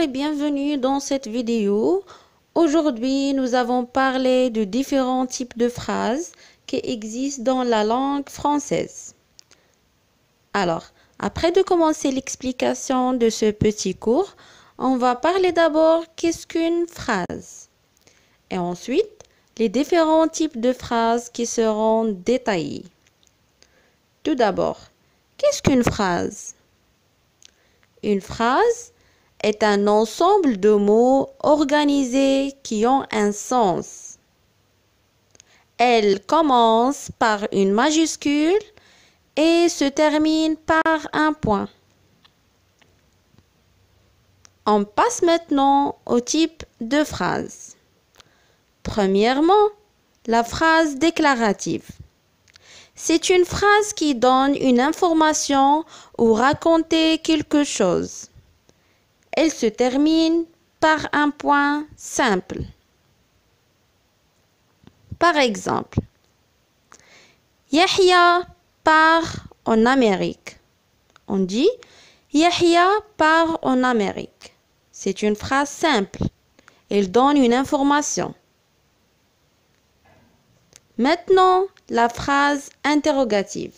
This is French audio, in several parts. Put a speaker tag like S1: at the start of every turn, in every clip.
S1: et bienvenue dans cette vidéo. Aujourd'hui, nous avons parlé de différents types de phrases qui existent dans la langue française. Alors, après de commencer l'explication de ce petit cours, on va parler d'abord qu'est-ce qu'une phrase et ensuite les différents types de phrases qui seront détaillés. Tout d'abord, qu'est-ce qu'une phrase? Une phrase est un ensemble de mots organisés qui ont un sens. Elle commence par une majuscule et se termine par un point. On passe maintenant au type de phrase. Premièrement, la phrase déclarative. C'est une phrase qui donne une information ou raconte quelque chose. Elle se termine par un point simple. Par exemple, Yahya part en Amérique. On dit Yahya part en Amérique. C'est une phrase simple. Elle donne une information. Maintenant, la phrase interrogative.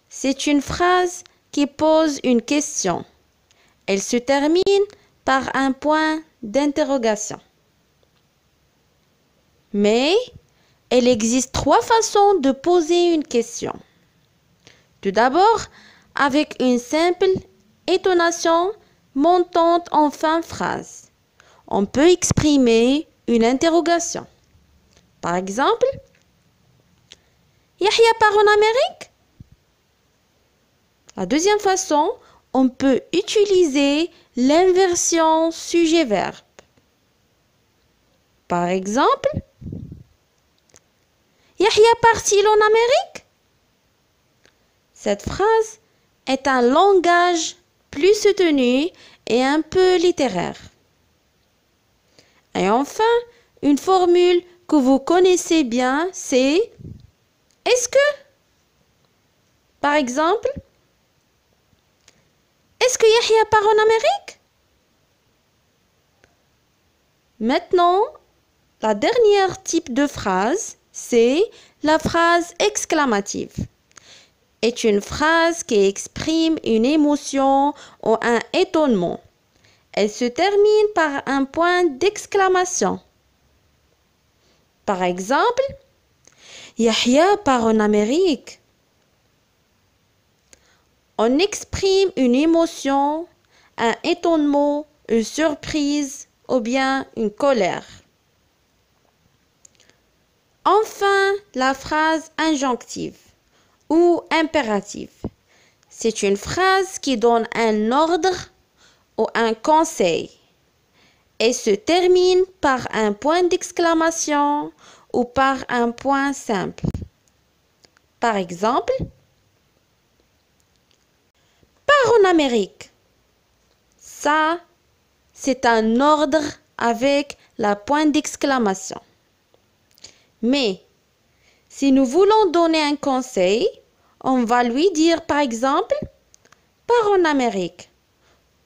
S1: C'est une phrase qui pose une question. Elle se termine par un point d'interrogation. Mais il existe trois façons de poser une question. Tout d'abord, avec une simple intonation montante en fin de phrase. On peut exprimer une interrogation. Par exemple, Yahya part en Amérique? La deuxième façon, on peut utiliser l'inversion sujet-verbe. Par exemple, Yahya part-il en Amérique? Cette phrase est un langage plus soutenu et un peu littéraire. Et enfin, une formule que vous connaissez bien, c'est est-ce que? Par exemple, est-ce que Yahya part en Amérique? Maintenant, la dernière type de phrase, c'est la phrase exclamative. C'est une phrase qui exprime une émotion ou un étonnement. Elle se termine par un point d'exclamation. Par exemple, Yahya part en Amérique. On exprime une émotion, un étonnement, une surprise ou bien une colère. Enfin, la phrase injonctive ou impérative. C'est une phrase qui donne un ordre ou un conseil et se termine par un point d'exclamation ou par un point simple. Par exemple, pars en Amérique. Ça, c'est un ordre avec la point d'exclamation. Mais, si nous voulons donner un conseil, on va lui dire par exemple, pars en Amérique.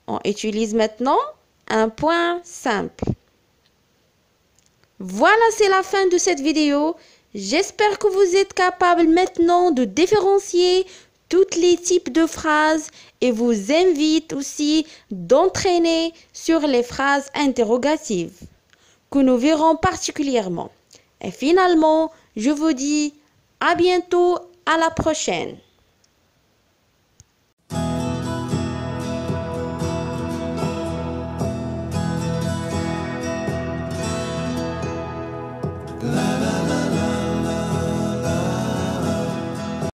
S1: On utilise maintenant un point simple. Voilà, c'est la fin de cette vidéo. J'espère que vous êtes capable maintenant de différencier tous les types de phrases et vous invite aussi d'entraîner sur les phrases interrogatives que nous verrons particulièrement. Et finalement, je vous dis à bientôt, à la prochaine.